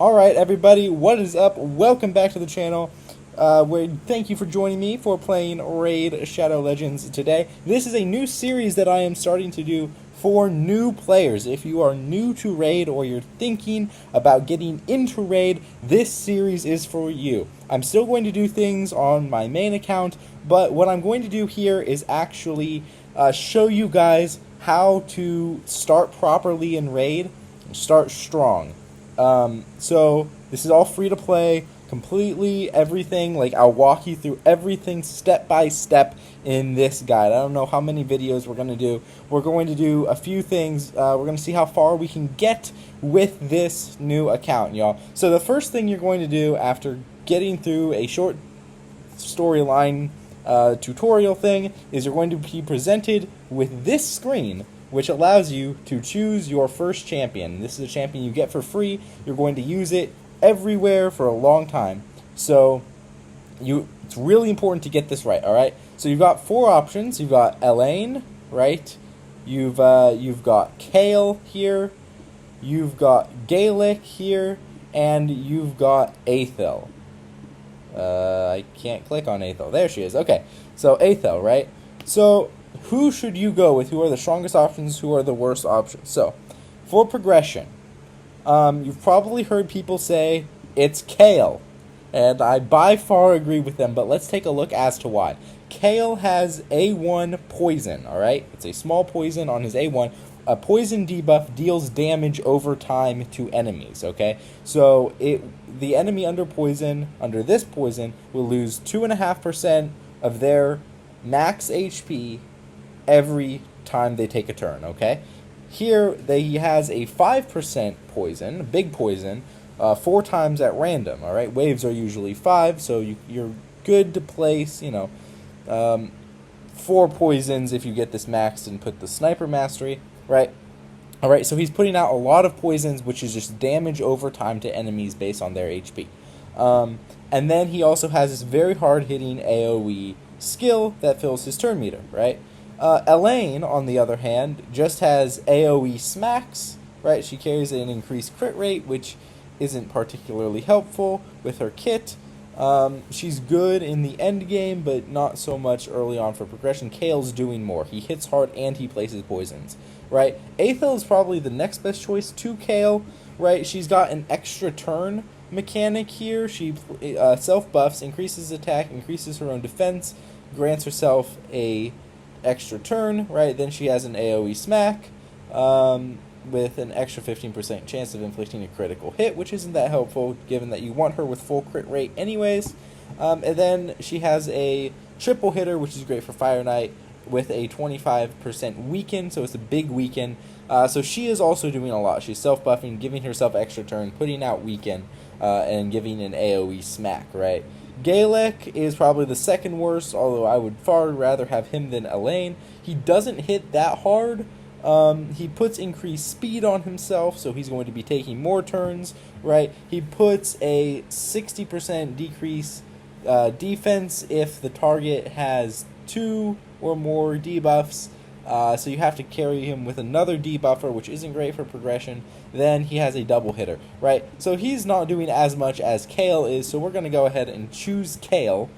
Alright everybody, what is up? Welcome back to the channel. Thank you for joining me for playing Raid Shadow Legends today. This is a new series that I am starting to do for new players. If you are new to Raid or you're thinking about getting into Raid, this series is for you. I'm still going to do things on my main account, but what I'm going to do here is actually show you guys how to start properly in Raid, start strong. So this is all free to play, completely everything. Like, I'll walk you through everything step by step in this guide. I don't know how many videos we're going to do. We're going to do a few things. We're going to see how far we can get with this new account, y'all. So the first thing you're going to do after getting through a short storyline tutorial thing is you're going to be presented with this screen, which allows you to choose your first champion. This is a champion you get for free. You're going to use it everywhere for a long time. So it's really important to get this right, alright? So you've got four options. You've got Elaine, right? You've got Kayle here. You've got Galek here. And you've got Aethel. I can't click on Aethel. There she is. Okay, so Aethel, right? So who should you go with? Who are the strongest options? Who are the worst options? So, for progression, you've probably heard people say it's Kayle, and I by far agree with them, but let's take a look as to why. Kayle has A1 poison, alright? It's a small poison on his A1. A poison debuff deals damage over time to enemies, okay? So, the enemy under this poison, will lose 2.5% of their max HP every time they take a turn, okay? Here, he has a 5% poison, big poison, 4 times at random, alright? Waves are usually 5, so you're good to place, 4 poisons if you get this maxed and put the sniper mastery, right? Alright, so he's putting out a lot of poisons, which is just damage over time to enemies based on their HP. And then he also has this very hard-hitting AoE skill that fills his turn meter, right? Elaine, on the other hand, just has AoE smacks, right? She carries an increased crit rate, which isn't particularly helpful with her kit. She's good in the end game, but not so much early on for progression. Kayle's doing more. He hits hard and he places poisons, right? Aethel is probably the next best choice to Kayle, right? She's got an extra turn mechanic here. She self-buffs, increases attack, increases her own defense, grants herself a extra turn, right? Then she has an AoE smack with an extra 15% chance of inflicting a critical hit, which isn't that helpful given that you want her with full crit rate anyways. And then she has a triple hitter, which is great for Fire Knight, with a 25% weaken, so it's a big weaken. So she is also doing a lot. She's self-buffing, giving herself extra turn, putting out weaken, and giving an AoE smack, right? Galek is probably the second worst, although I would far rather have him than Elaine. He doesn't hit that hard. He puts increased speed on himself, so he's going to be taking more turns, right? He puts a 60% decrease defense if the target has 2 or more debuffs. So you have to carry him with another debuffer, which isn't great for progression. Then he has a double hitter, right? So he's not doing as much as Kayle is, so we're going to go ahead and choose Kayle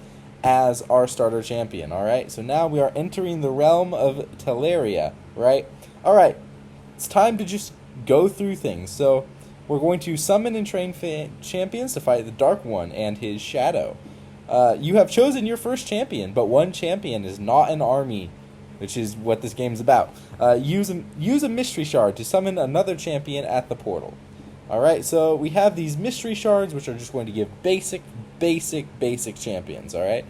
as our starter champion, alright? So now we are entering the realm of Teleria, right? Alright, it's time to just go through things. So we're going to summon and train champions to fight the Dark One and his shadow. You have chosen your first champion, but one champion is not an army, which is what this game's about. Use a mystery shard to summon another champion at the portal. Alright, so we have these mystery shards, which are just going to give basic champions, alright?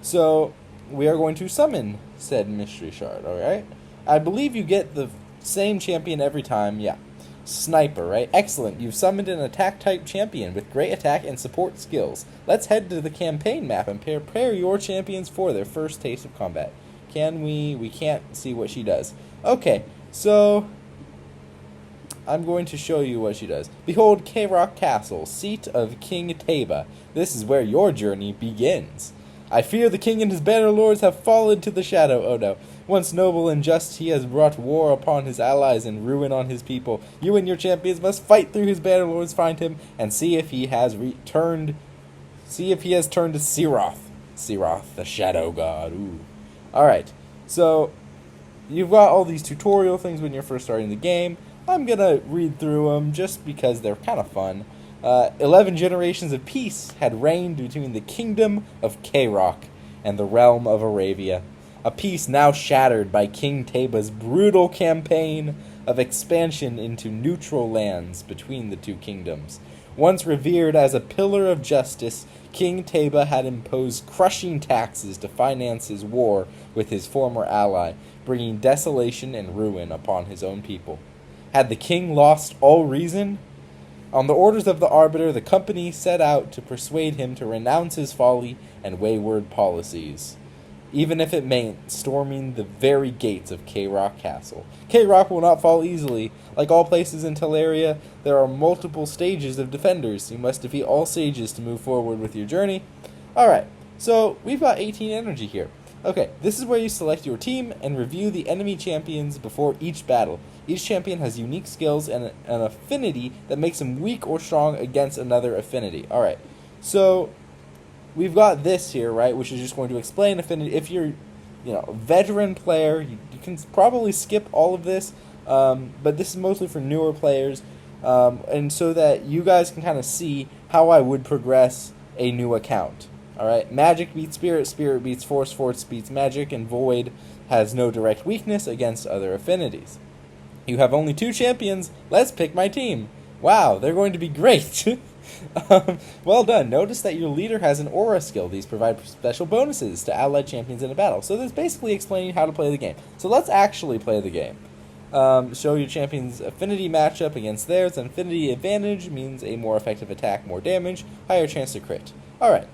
So we are going to summon said mystery shard, alright? I believe you get the same champion every time, yeah. Sniper, right? Excellent, you've summoned an attack-type champion with great attack and support skills. Let's head to the campaign map and prepare your champions for their first taste of combat. Can we can't see what she does. Okay, so I'm going to show you what she does. Behold Kaerok Castle, seat of King Teba. This is where your journey begins. I fear the king and his banner lords have fallen to the shadow. Oh no. Once noble and just, he has brought war upon his allies and ruin on his people. You and your champions must fight through his bannerlords, find him, and see if he has returned. See if he has turned to Siroth. Siroth, the Shadow God. Ooh. Alright, so you've got all these tutorial things when you're first starting the game. I'm gonna read through them just because they're kind of fun. 11 generations of peace had reigned between the kingdom of Kaerok and the realm of Aravia. A peace now shattered by King Teba's brutal campaign of expansion into neutral lands between the two kingdoms. Once revered as a pillar of justice, King Teba had imposed crushing taxes to finance his war with his former ally, bringing desolation and ruin upon his own people. Had the king lost all reason? On the orders of the Arbiter, the company set out to persuade him to renounce his folly and wayward policies, even if it meant storming the very gates of Kaerok Castle. Kaerok will not fall easily. Like all places in Teleria, there are multiple stages of defenders. You must defeat all stages to move forward with your journey. Alright, so we've got 18 energy here. Okay, this is where you select your team and review the enemy champions before each battle. Each champion has unique skills and an affinity that makes him weak or strong against another affinity. Alright, so we've got this here, right, which is just going to explain affinity. If you're, a veteran player, you can probably skip all of this, but this is mostly for newer players, and so that you guys can kind of see how I would progress a new account. Alright, magic beats spirit, spirit beats force, force beats magic, and void has no direct weakness against other affinities. You have only 2 champions. Let's pick my team. Wow, they're going to be great. Well done. Notice that your leader has an aura skill. These provide special bonuses to allied champions in a battle. So that's basically explaining how to play the game. So let's actually play the game. Show your champion's affinity matchup against theirs. Affinity advantage means a more effective attack, more damage, higher chance to crit. Alright.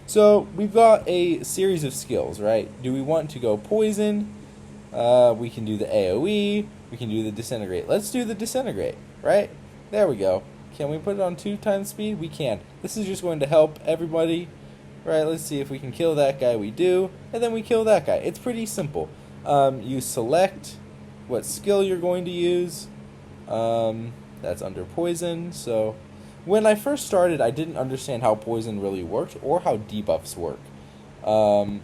So we've got a series of skills, right? Do we want to go poison? We can do the AoE. We can do the disintegrate. Let's do the disintegrate, right? There we go. Can we put it on 2 times speed? We can. This is just going to help everybody. Right, let's see if we can kill that guy. We do. And then we kill that guy. It's pretty simple. You select what skill you're going to use. That's under poison. So when I first started, I didn't understand how poison really worked or how debuffs work. Or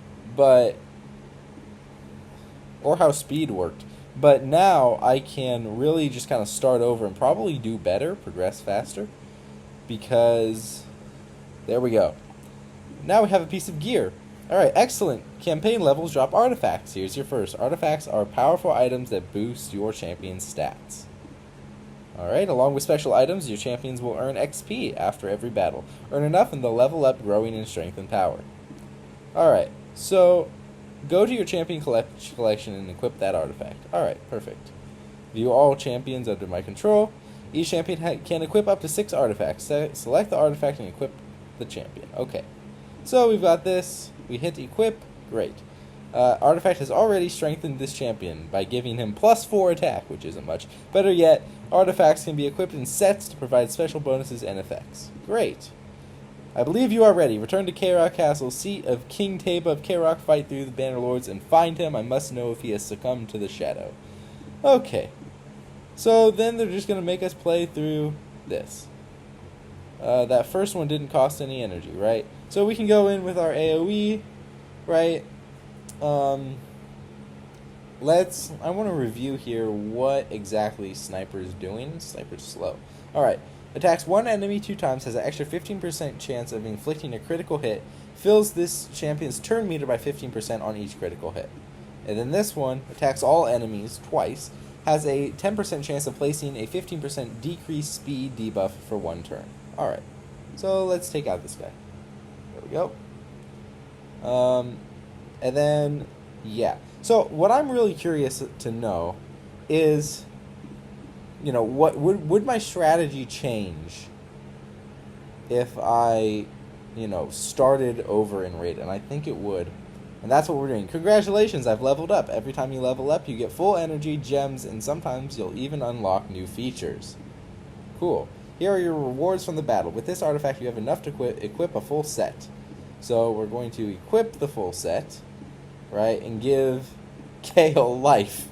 how speed worked. But now I can really just kind of start over and probably do better, progress faster, because there we go. Now we have a piece of gear. Alright, excellent. Campaign levels drop artifacts. Here's your first. Artifacts are powerful items that boost your champion's stats. Alright, along with special items, your champions will earn XP after every battle. Earn enough and they'll level up, growing in strength and power. Alright, so go to your champion collection and equip that artifact. Alright, perfect. View all champions under my control. Each champion can equip up to 6 artifacts. Select the artifact and equip the champion. Okay, so we've got this. We hit equip. Great. Artifact has already strengthened this champion by giving him +4 attack, which isn't much. Better yet, artifacts can be equipped in sets to provide special bonuses and effects. Great. I believe you are ready. Return to Kaerok Castle, seat of King Teba of Kaerok, fight through the Bannerlords, and find him. I must know if he has succumbed to the shadow. Okay. So then they're just going to make us play through this. That first one didn't cost any energy, right? So we can go in with our AoE, right? I want to review here what exactly Sniper is doing. Sniper's slow. Alright. Attacks one enemy 2 times, has an extra 15% chance of inflicting a critical hit, fills this champion's turn meter by 15% on each critical hit. And then this one attacks all enemies twice, has a 10% chance of placing a 15% decreased speed debuff for 1 turn. Alright, so let's take out this guy. There we go. And then, yeah. So what I'm really curious to know is, what would my strategy change if I, started over in Raid? And I think it would. And that's what we're doing. Congratulations, I've leveled up. Every time you level up, you get full energy, gems, and sometimes you'll even unlock new features. Cool. Here are your rewards from the battle. With this artifact, you have enough to equip a full set. So we're going to equip the full set, right, and give Kale life.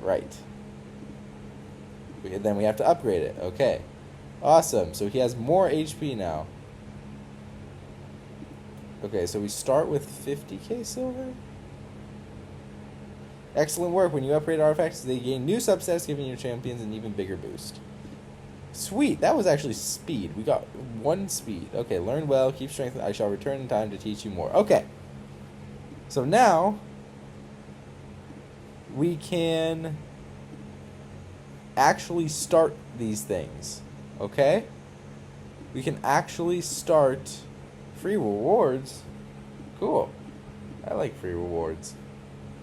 Right. Then we have to upgrade it. Okay. Awesome. So he has more HP now. Okay, so we start with 50k silver. Excellent work. When you upgrade artifacts, they gain new substats, giving your champions an even bigger boost. Sweet. That was actually speed. We got 1 speed. Okay, learn well, keep strength. I shall return in time to teach you more. Okay. So now we can actually start these things. Okay? We can actually start free rewards. Cool. I like free rewards.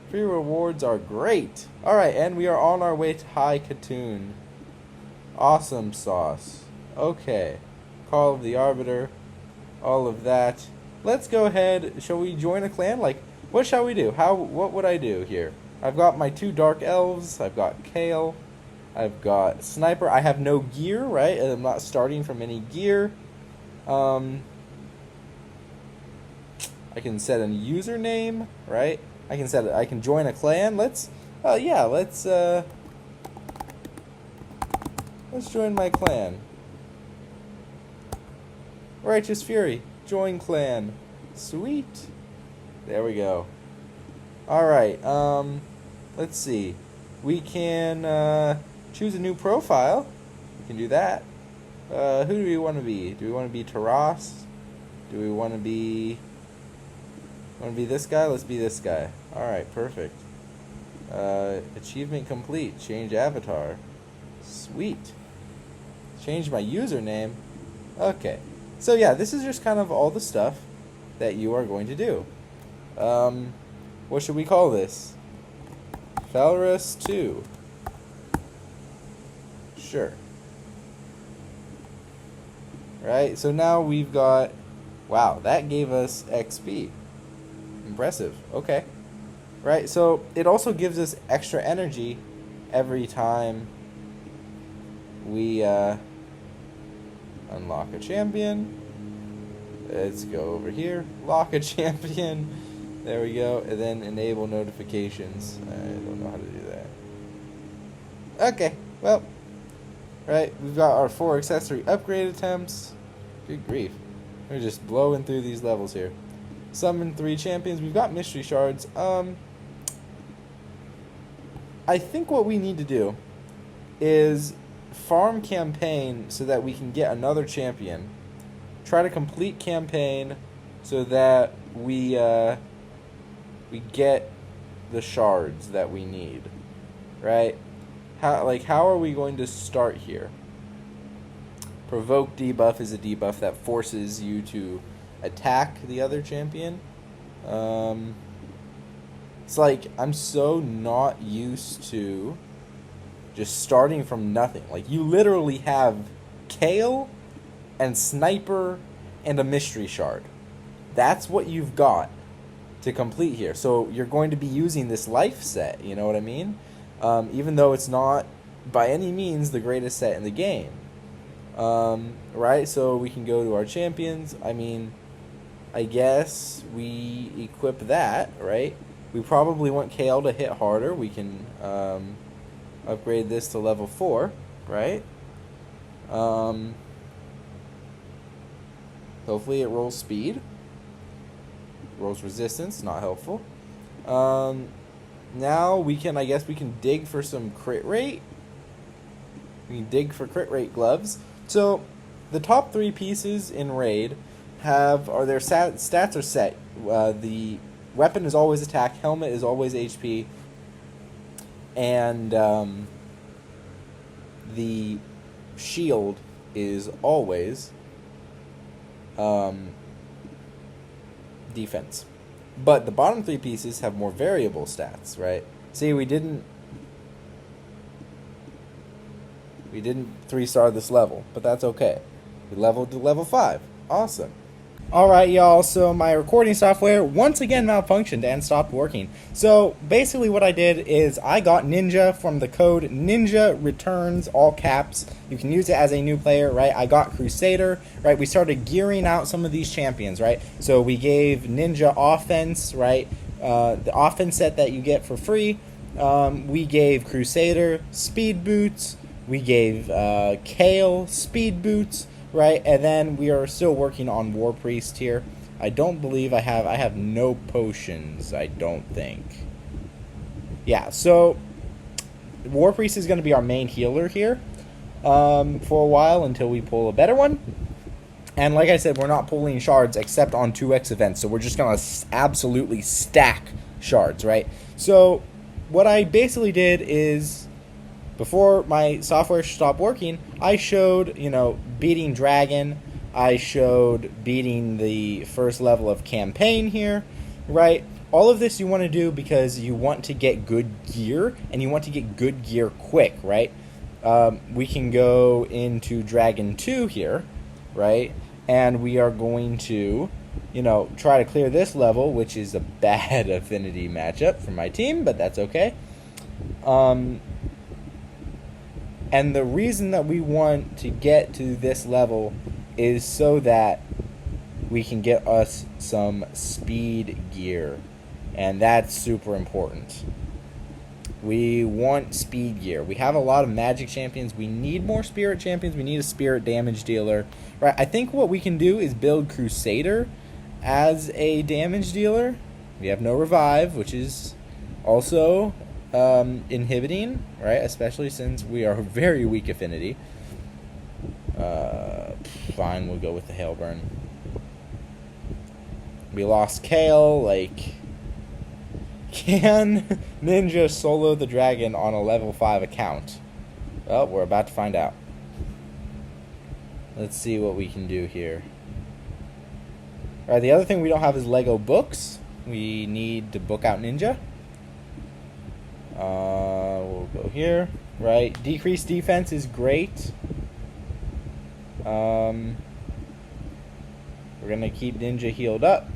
Free rewards are great. Alright, and we are on our way to High Katoon. Awesome sauce. Okay. Call of the Arbiter. All of that. Let's go ahead. Shall we join a clan? Like, what shall we do? What would I do here? I've got my 2 Dark Elves. I've got Kale. I've got Sniper. I have no gear, right? And I'm not starting from any gear. I can set a username, right? I can join a clan. Let's join my clan. Righteous Fury, join clan. Sweet. There we go. Alright, let's see. We can choose a new profile. We can do that. Who do we want to be? Do we want to be Taras? Do we want to be this guy? Let's be this guy. Alright, perfect. Achievement complete. Change avatar. Sweet. Change my username. Okay. So yeah, this is just kind of all the stuff that you are going to do. What should we call this? Felrus 2. Sure. Right, so now we've got... Wow, that gave us XP. Impressive. Okay. Right, so it also gives us extra energy every time we unlock a champion. Let's go over here. Lock a champion. There we go. And then enable notifications. I don't know how to do that. Okay, well. Right, we've got our 4 accessory upgrade attempts. Good grief. We're just blowing through these levels here. Summon 3 champions. We've got mystery shards. I think what we need to do is farm campaign so that we can get another champion. Try to complete campaign so that we get the shards that we need. Right? How are we going to start here? Provoke debuff is a debuff that forces you to attack the other champion. It's like, I'm so not used to just starting from nothing. Like, you literally have Kale and Sniper and a mystery shard. That's what you've got to complete here. So you're going to be using this life set, you know what I mean? Even though it's not by any means the greatest set in the game. Right, so we can go to our champions. I mean, I guess we equip that, right? We probably want Kale to hit harder. We can upgrade this to level 4, right? Hopefully it rolls speed. Rolls resistance, not helpful. Now we can, I guess we can dig for some crit rate. We can dig for crit rate gloves. So the top 3 pieces in Raid are their stats are set. The weapon is always attack, helmet is always HP, and the shield is always defense. But the bottom 3 pieces have more variable stats, right? See, we didn't 3-star this level, but that's okay. We leveled to level 5. Awesome. Alright, y'all, so my recording software once again malfunctioned and stopped working. So basically what I did is I got Ninja from the code Ninja Returns, all caps. You can use it as a new player, right? I got Crusader, right? We started gearing out some of these champions, right? So we gave Ninja offense, right? the offense set that you get for free. We gave Crusader speed boots. We gave Kale speed boots, right? And then we are still working on War Priest here. I don't believe I have no potions, I don't think. Yeah, so War Priest is going to be our main healer here for a while until we pull a better one. And like I said, we're not pulling shards except on 2x events, so we're just going to absolutely stack shards, right? So what I basically did is, before my software stopped working, I showed, beating Dragon. I showed beating the first level of campaign here, right? All of this you want to do because you want to get good gear, and you want to get good gear quick, right? We can go into Dragon 2 here, right? And we are going to, try to clear this level, which is a bad affinity matchup for my team, but that's okay. And the reason that we want to get to this level is so that we can get us some speed gear. And that's super important. We want speed gear. We have a lot of magic champions. We need more spirit champions. We need a spirit damage dealer. Right? I think what we can do is build Crusader as a damage dealer. We have no revive, which is also inhibiting, right? Especially since we are very weak affinity. Fine, we'll go with the Hailburn. We lost Kale, can Ninja solo the dragon on a level 5 account? Well, we're about to find out. Let's see what we can do here. Alright, the other thing we don't have is Lego books. We need to book out Ninja. We'll go here. Right, decreased defense is great. We're going to keep Ninja healed up.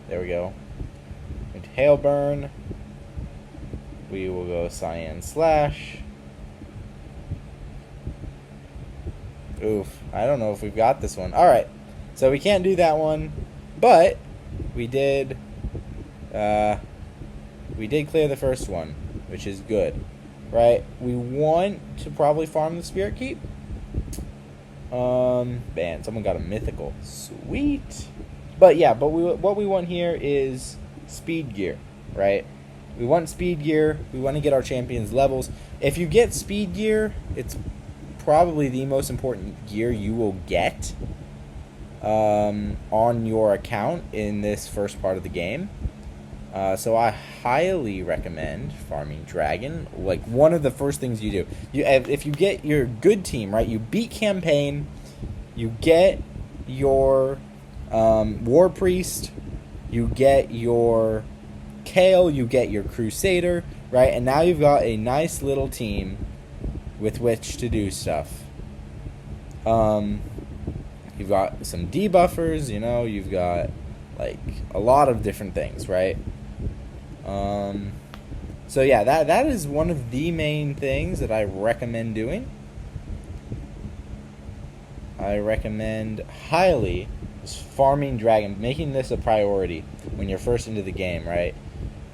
There we go. And Hailburn. We will go Cyan Slash. Oof. I don't know if we've got this one. Alright. So we can't do that one. But we did clear the first one, which is good. Right? We want to probably farm the Spirit Keep. Man, someone got a mythical. Sweet. But yeah, what we want here is speed gear, right? We want speed gear. We want to get our champions levels. If you get speed gear, it's probably the most important gear you will get on your account in this first part of the game. So I highly recommend farming Dragon. Like, one of the first things you do. If you get your good team, right, you beat campaign, you get your War Priest, you get your Kale, you get your Crusader, right, and now you've got a nice little team with which to do stuff. You've got some debuffers, you've got, a lot of different things, right? So yeah, that is one of the main things that I recommend doing. I recommend highly is farming Dragon, making this a priority when you're first into the game, right?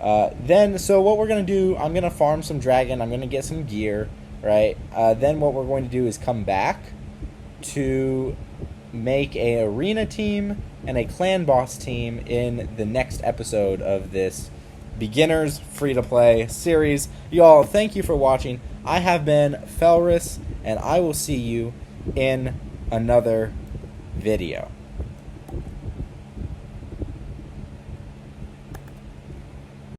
So what we're going to do, I'm going to farm some Dragon, I'm going to get some gear, right? Then what we're going to do is come back to make a arena team and a clan boss team in the next episode of this beginners free-to-play series. Y'all, thank you for watching. I have been Felrus, and I will see you in another video.